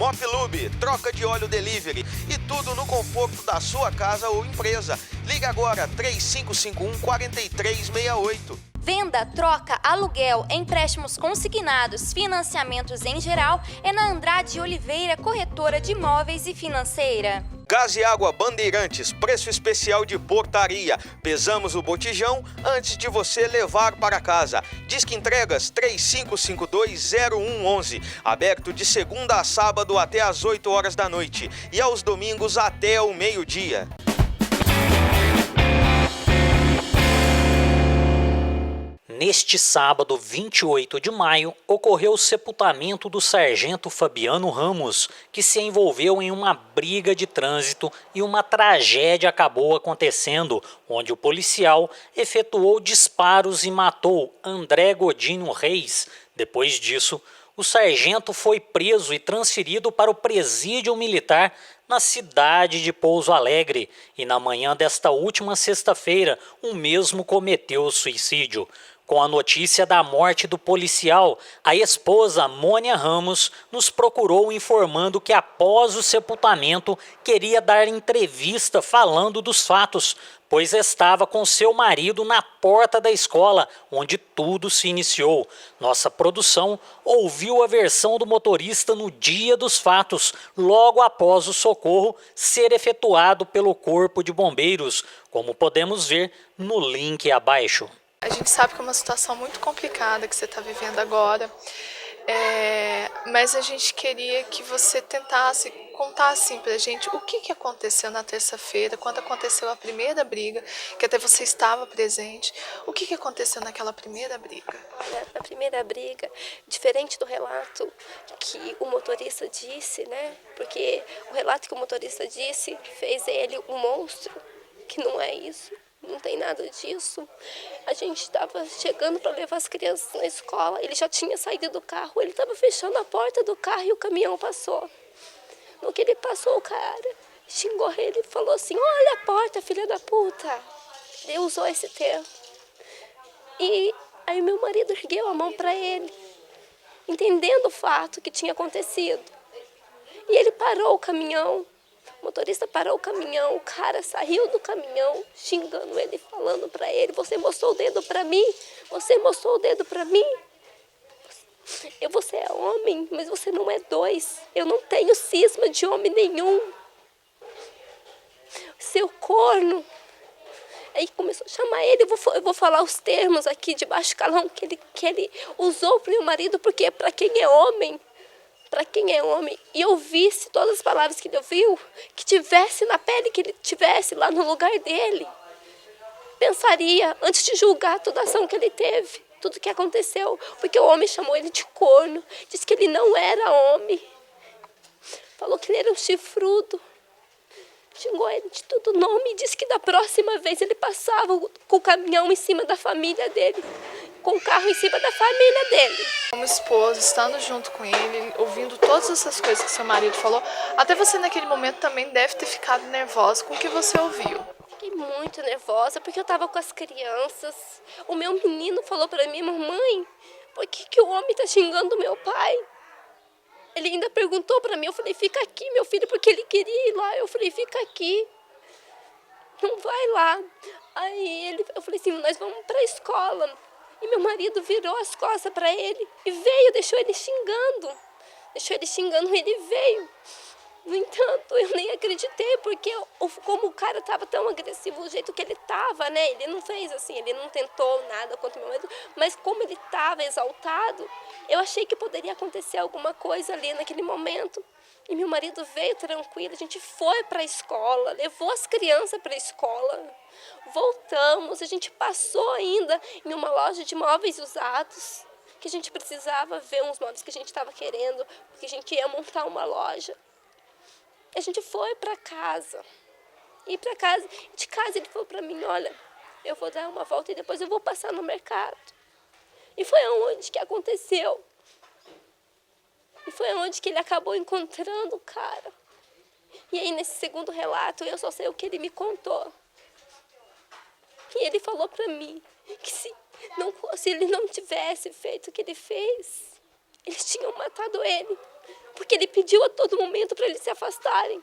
Mobilube, troca de óleo delivery e tudo no conforto da sua casa ou empresa. Liga agora 3551-4368. Venda, troca, aluguel, empréstimos consignados, financiamentos em geral é na Andrade Oliveira, corretora de imóveis e financeira. Gás e Água Bandeirantes, preço especial de portaria. Pesamos o botijão antes de você levar para casa. Disque entregas 3552-0111. Aberto de segunda a sábado até às 8 horas da noite e aos domingos até o meio-dia. Neste sábado, 28 de maio, ocorreu o sepultamento do sargento Fabiano Ramos, que se envolveu em uma briga de trânsito e uma tragédia acabou acontecendo, onde o policial efetuou disparos e matou André Godinho Reis. Depois disso, o sargento foi preso e transferido para o presídio militar na cidade de Pouso Alegre e na manhã desta última sexta-feira o mesmo cometeu suicídio. Com a notícia da morte do policial, a esposa Mônia Ramos nos procurou informando que após o sepultamento queria dar entrevista falando dos fatos, pois estava com seu marido na porta da escola, onde tudo se iniciou. Nossa produção ouviu a versão do motorista no dia dos fatos, logo após o socorro ser efetuado pelo Corpo de Bombeiros, como podemos ver no link abaixo. A gente sabe que é uma situação muito complicada que você está vivendo agora, mas a gente queria que você tentasse contar assim pra gente o que aconteceu na terça-feira, quando aconteceu a primeira briga, que até você estava presente. O que aconteceu naquela primeira briga? Olha, na primeira briga, diferente do relato que o motorista disse, né? Porque o relato que o motorista disse fez ele um monstro, que não é isso. Não tem nada disso. A gente estava chegando para levar as crianças na escola, ele já tinha saído do carro, ele estava fechando a porta do carro e o caminhão passou. No que ele passou, o cara xingou ele e falou assim: olha a porta, filha da puta. Ele usou esse termo. E aí meu marido ergueu a mão para ele, entendendo o fato que tinha acontecido. E ele parou o caminhão. O motorista parou o caminhão, o cara saiu do caminhão xingando ele, falando pra ele: você mostrou o dedo pra mim? Você mostrou o dedo pra mim? Você é homem, mas você não é dois. Eu não tenho cisma de homem nenhum. Seu corno. Aí começou a chamar ele, eu vou falar os termos aqui de baixo calão que ele usou pro meu marido, porque é pra quem é homem. Para quem é homem, e ouvisse todas as palavras que ele ouviu, que tivesse na pele, que ele tivesse lá no lugar dele, pensaria antes de julgar toda a ação que ele teve, tudo que aconteceu, porque o homem chamou ele de corno, disse que ele não era homem, falou que ele era um chifrudo, xingou ele de todo nome e disse que da próxima vez ele passava com o caminhão em cima da família dele, com o carro em cima da família dele. Como esposa, estando junto com ele, ouvindo todas essas coisas que seu marido falou, até você naquele momento também deve ter ficado nervosa com o que você ouviu. Fiquei muito nervosa porque eu estava com as crianças. O meu menino falou para mim: mamãe, por que o homem está xingando meu pai? Ele ainda perguntou para mim, eu falei: fica aqui, meu filho, porque ele queria ir lá. Eu falei: fica aqui, não vai lá. Aí eu falei assim: nós vamos para a escola. E meu marido virou as costas para ele e veio, deixou ele xingando, e ele veio. No entanto, eu nem acreditei, porque como o cara estava tão agressivo, o jeito que ele estava, né? Ele não fez assim, ele não tentou nada contra o meu marido, mas como ele estava exaltado, eu achei que poderia acontecer alguma coisa ali naquele momento. E meu marido veio tranquilo, a gente foi para a escola, levou as crianças para a escola, voltamos, a gente passou ainda em uma loja de móveis usados, que a gente precisava ver uns móveis que a gente estava querendo, porque a gente ia montar uma loja. A gente foi para casa, e para casa, de casa ele falou para mim: olha, eu vou dar uma volta e depois eu vou passar no mercado. E foi onde que aconteceu. E foi onde que ele acabou encontrando o cara. E aí, nesse segundo relato, eu só sei o que ele me contou. E ele falou pra mim que se ele não tivesse feito o que ele fez, eles tinham matado ele. porque ele pediu a todo momento para eles se afastarem.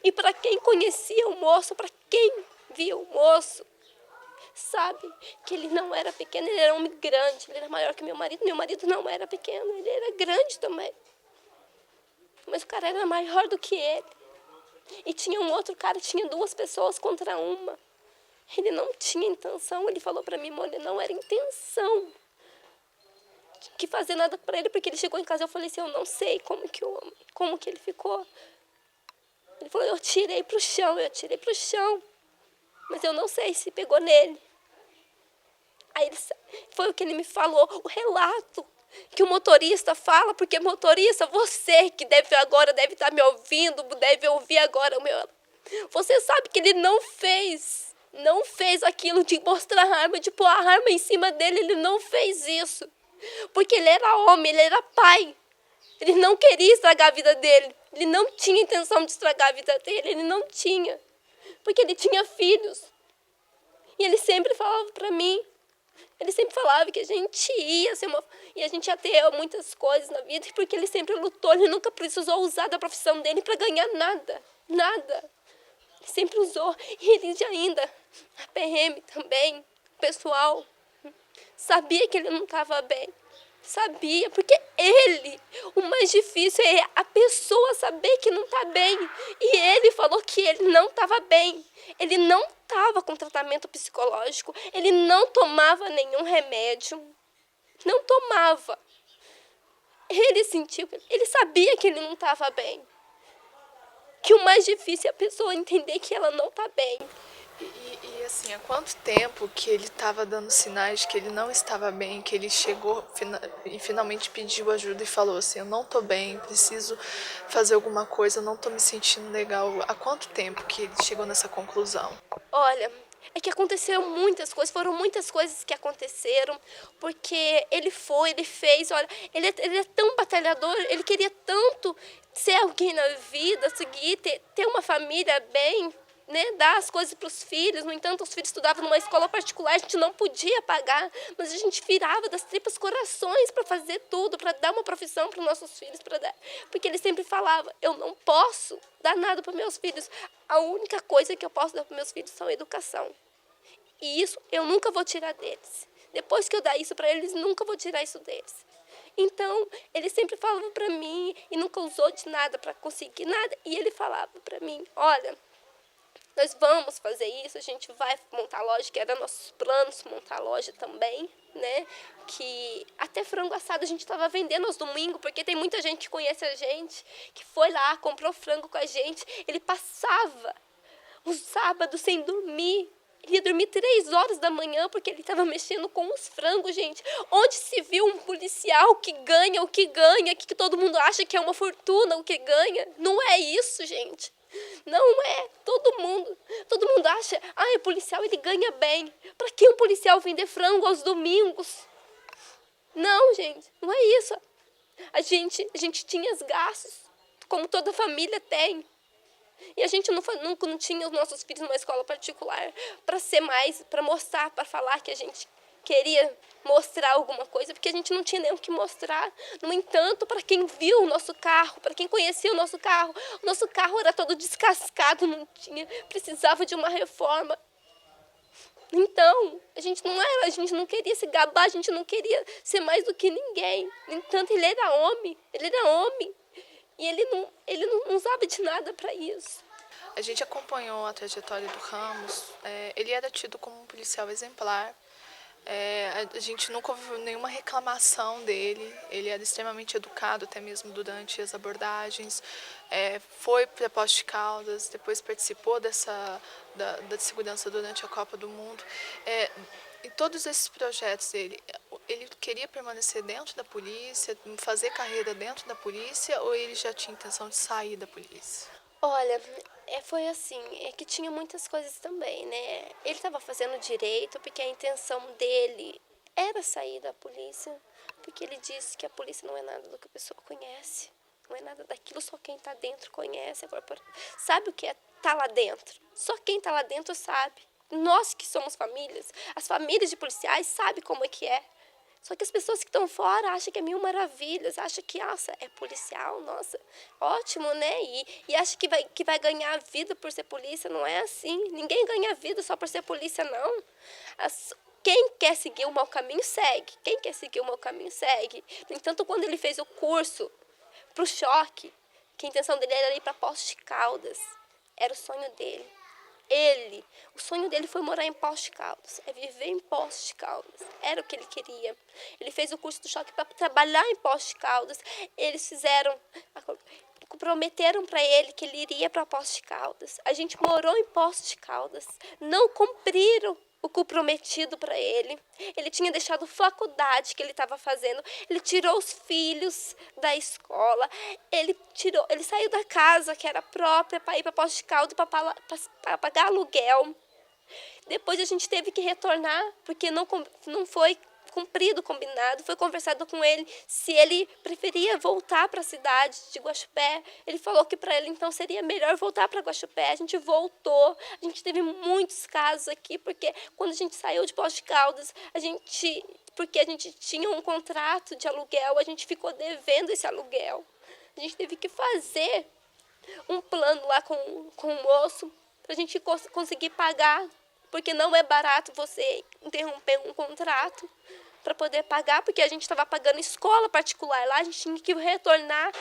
E para quem conhecia o moço, para quem via o moço, sabe que ele não era pequeno, ele era um homem grande, ele era maior que meu marido não era pequeno, ele era grande também. Mas o cara era maior do que ele. E tinha um outro cara, tinha 2 pessoas contra uma. Ele não tinha intenção, ele falou pra mim, Mônica, não era intenção que fazer nada pra ele, porque ele chegou em casa, eu falei assim, eu não sei como que ele ficou. Ele falou, eu tirei pro chão, mas eu não sei se pegou nele. Aí foi o que ele me falou, o relato que o motorista fala, porque motorista, você que deve estar me ouvindo, deve ouvir agora o meu. Você sabe que ele não fez aquilo de mostrar a arma, de pôr a arma em cima dele, ele não fez isso. Porque ele era homem, ele era pai. Ele não queria estragar a vida dele. Ele não tinha intenção de estragar a vida dele, ele não tinha. Porque ele tinha filhos. E ele sempre falava pra mim, ele sempre falava que a gente ia ser e a gente ia ter muitas coisas na vida, porque ele sempre lutou, ele nunca precisou usar da profissão dele para ganhar nada. Ele sempre usou. E ele ainda, a PM também, o pessoal, sabia que ele não estava bem. Sabia, porque o mais difícil é a pessoa saber que não está bem. E ele falou que ele não estava bem. Ele não estava com tratamento psicológico. Ele não tomava nenhum remédio. Não tomava. Ele sabia que ele não estava bem. Que o mais difícil é a pessoa entender que ela não está bem. E assim, há quanto tempo que ele estava dando sinais de que ele não estava bem, que ele chegou e finalmente pediu ajuda e falou assim, eu não estou bem, preciso fazer alguma coisa, eu não estou me sentindo legal. Há quanto tempo que ele chegou nessa conclusão? Olha, é que aconteceram muitas coisas, foram muitas coisas que aconteceram, porque ele fez, olha, ele é tão batalhador, ele queria tanto ser alguém na vida, seguir, ter uma família bem, né, dar as coisas para os filhos. No entanto, os filhos estudavam numa escola particular, a gente não podia pagar, mas a gente virava das tripas corações para fazer tudo, para dar uma profissão para os nossos filhos, porque ele sempre falava, eu não posso dar nada para meus filhos, a única coisa que eu posso dar para meus filhos são educação, e isso eu nunca vou tirar deles. Depois que eu dar isso para eles, nunca vou tirar isso deles. Então, ele sempre falava para mim, e nunca usou de nada para conseguir nada, e ele falava para mim, olha, nós vamos fazer isso, a gente vai montar loja, que era nossos planos, montar loja também, né? Que até frango assado a gente estava vendendo aos domingos, porque tem muita gente que conhece a gente, que foi lá, comprou frango com a gente. Ele passava os sábados sem dormir. Ele ia dormir 3 horas da manhã, porque ele estava mexendo com os frangos, gente. Onde se viu um policial que ganha o que ganha, que todo mundo acha que é uma fortuna o que ganha? Não é isso, gente. Não é, todo mundo acha, o policial ele ganha bem. Para que um policial vender frango aos domingos? Não, gente, não é isso. A gente tinha os gastos, como toda família tem. E a gente nunca não tinha os nossos filhos numa escola particular para mostrar, para falar que a gente queria mostrar alguma coisa, porque a gente não tinha nem o que mostrar. No entanto, para quem viu o nosso carro, para quem conhecia o nosso carro era todo descascado, precisava de uma reforma. Então, a gente não queria se gabar, a gente não queria ser mais do que ninguém. No entanto, ele era homem, e ele não usava de nada para isso. A gente acompanhou a trajetória do Ramos, ele era tido como um policial exemplar. A gente nunca ouviu nenhuma reclamação dele, ele era extremamente educado até mesmo durante as abordagens, foi para Poços de Caldas, depois participou da segurança durante a Copa do Mundo. Em todos esses projetos dele, ele queria permanecer dentro da polícia, fazer carreira dentro da polícia, ou ele já tinha intenção de sair da polícia? Olha, foi assim, é que tinha muitas coisas também, né? Ele estava fazendo direito porque a intenção dele era sair da polícia, porque ele disse que a polícia não é nada do que a pessoa conhece, não é nada daquilo, só quem está dentro conhece, sabe o que é estar lá dentro, só quem está lá dentro sabe. Nós que somos famílias, as famílias de policiais sabem como é que é. Só que as pessoas que estão fora acham que é mil maravilhas, acham que, nossa, é policial, nossa, ótimo, né? E acham que vai ganhar vida por ser polícia. Não é assim. Ninguém ganha vida só por ser polícia, não. Quem quer seguir o mau caminho, segue. Quem quer seguir o mau caminho, segue. No entanto, quando ele fez o curso pro choque, que a intenção dele era ir para Poços de Caldas, era o sonho dele. O sonho dele foi morar em Poços de Caldas, é viver em Poços de Caldas, era o que ele queria. Ele fez o curso do choque para trabalhar em Poços de Caldas. Eles prometeram para ele que ele iria para Poços de Caldas. A gente morou em Poços de Caldas, não cumpriram o que prometido para ele. Ele tinha deixado faculdade que ele estava fazendo. Ele tirou os filhos da escola. Ele saiu da casa que era própria para ir para Poços de Caldas para pagar aluguel. Depois a gente teve que retornar porque não foi cumprido o combinado. Foi conversado com ele se ele preferia voltar para a cidade de Guaxupé. Ele falou que para ele então seria melhor voltar para Guaxupé. A gente voltou. A gente teve muitos casos aqui, porque quando a gente saiu de Poços de Caldas, porque a gente tinha um contrato de aluguel, a gente ficou devendo esse aluguel. A gente teve que fazer um plano lá com o moço para a gente conseguir pagar, porque não é barato você interromper um contrato para poder pagar, porque a gente estava pagando escola particular lá, a gente tinha que retornar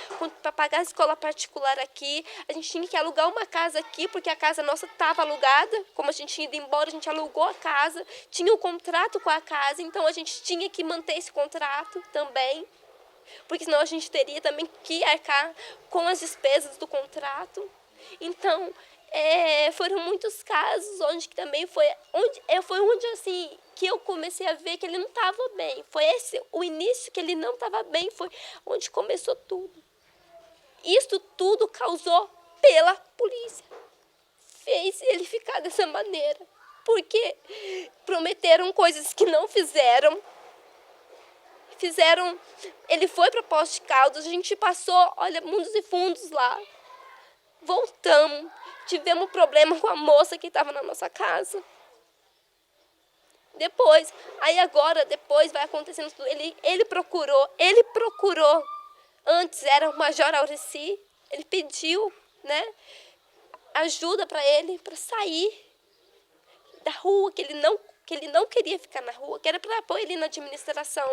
para pagar a escola particular aqui, a gente tinha que alugar uma casa aqui, porque a casa nossa estava alugada, como a gente tinha ido embora, a gente alugou a casa, tinha um contrato com a casa, então a gente tinha que manter esse contrato também, porque senão a gente teria também que arcar com as despesas do contrato. Então, foram muitos casos onde que também foi onde assim que eu comecei a ver que ele não estava bem. Foi esse o início que ele não estava bem, foi onde começou tudo. Isso tudo causou pela polícia. Fez ele ficar dessa maneira, porque prometeram coisas que não fizeram. Ele foi para Poços de Caldas, a gente passou, olha, mundos e fundos lá. Voltamos, tivemos problema com a moça que estava na nossa casa. Depois vai acontecendo tudo. Ele procurou, antes era o Major Aurici, ele pediu, né, ajuda para ele, para sair da rua, que ele não queria ficar na rua, que era para pôr ele na administração.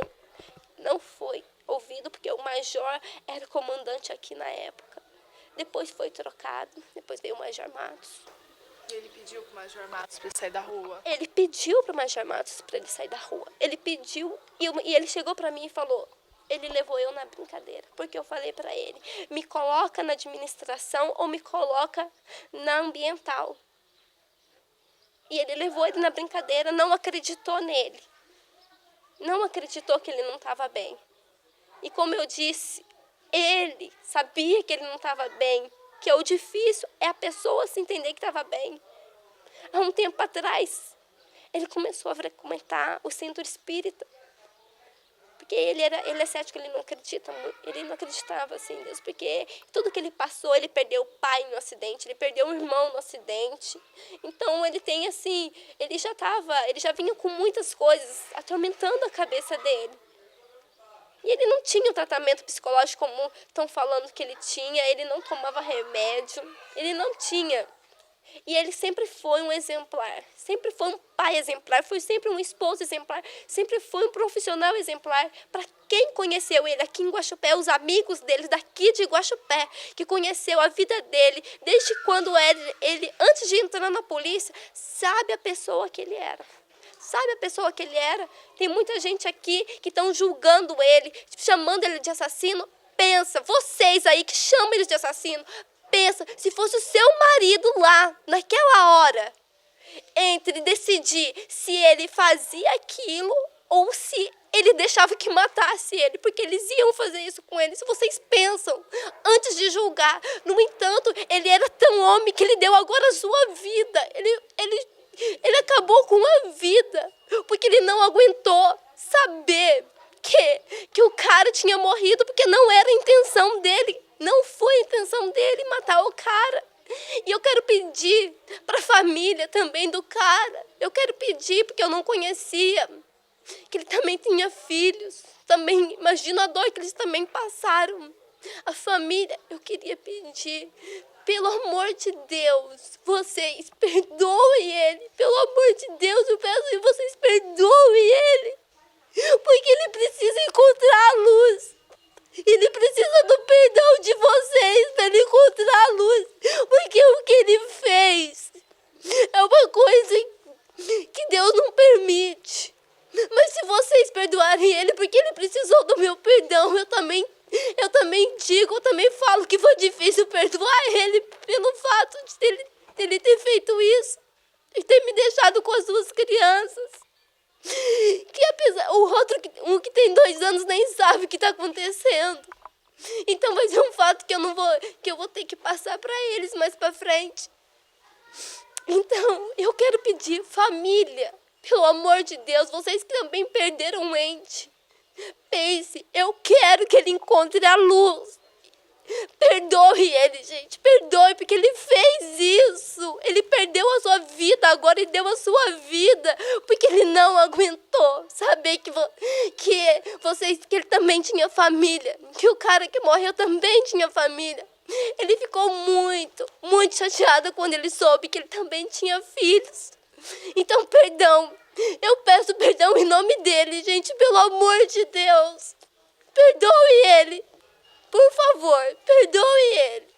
Não foi ouvido, porque o Major era o comandante aqui na época. Depois foi trocado, depois veio o Major Matos. E ele pediu pro Major Matos para ele sair da rua? Ele pediu pro Major Matos para ele sair da rua. Ele pediu, e ele chegou para mim e falou, ele levou eu na brincadeira, porque eu falei para ele, me coloca na administração ou me coloca na ambiental. E ele levou ele na brincadeira, não acreditou nele. Não acreditou que ele não estava bem. E como eu disse, ele sabia que ele não estava bem, que o difícil é a pessoa se entender que estava bem. Há um tempo atrás, ele começou a frequentar o centro espírita, porque ele é cético, ele não acreditava assim em Deus, porque tudo que ele passou, ele perdeu o pai no acidente, ele perdeu o irmão no acidente. Então ele tem assim, ele já vinha com muitas coisas atormentando a cabeça dele. E ele não tinha o tratamento psicológico como estão falando que ele tinha, ele não tomava remédio, ele não tinha. E ele sempre foi um exemplar, sempre foi um pai exemplar, foi sempre um esposo exemplar, sempre foi um profissional exemplar. Para quem conheceu ele aqui em Guaxupé, os amigos dele daqui de Guaxupé, que conheceu a vida dele, desde quando ele antes de entrar na polícia, sabe a pessoa que ele era. Sabe a pessoa que ele era? Tem muita gente aqui que estão julgando ele, chamando ele de assassino. Pensa, vocês aí que chamam ele de assassino, pensa, se fosse o seu marido lá, naquela hora, entre decidir se ele fazia aquilo ou se ele deixava que matasse ele, porque eles iam fazer isso com ele. Se vocês pensam, antes de julgar. No entanto, ele era tão homem que ele deu agora a sua vida. Ele acabou com a vida, porque ele não aguentou saber que o cara tinha morrido, porque não era a intenção dele. Não foi a intenção dele matar o cara. E eu quero pedir para a família também do cara. Eu quero pedir, porque eu não conhecia. que ele também tinha filhos. Também imagino a dor que eles também passaram. A família, eu queria pedir, pelo amor de Deus, vocês perdoem ele. Pelo amor de Deus, eu peço que vocês perdoem ele. Porque ele precisa encontrar a luz. Ele precisa do perdão de vocês para ele encontrar a luz. Porque o que ele fez é uma coisa que Deus não permite. Mas se vocês perdoarem ele, porque ele precisou do meu perdão, eu também digo, eu também falo que foi difícil perdoar ele pelo fato de ele ter feito isso. E ter me deixado com as duas crianças. Que apesar, um que tem 2 anos nem sabe o que está acontecendo. Então vai ser um fato que eu vou ter que passar para eles mais para frente. Então, eu quero pedir, família, pelo amor de Deus, vocês que também perderam um ente, pense, eu quero que ele encontre a luz. Perdoe ele, gente, perdoe, porque ele fez isso. Ele perdeu a sua vida, agora ele deu a sua vida, porque ele não aguentou saber que ele também tinha família, que o cara que morreu também tinha família. Ele ficou muito, muito chateado quando ele soube que ele também tinha filhos. Então, perdão, eu peço perdão em nome dele, gente, pelo amor de Deus. Perdoe ele. Por favor, perdoe ele.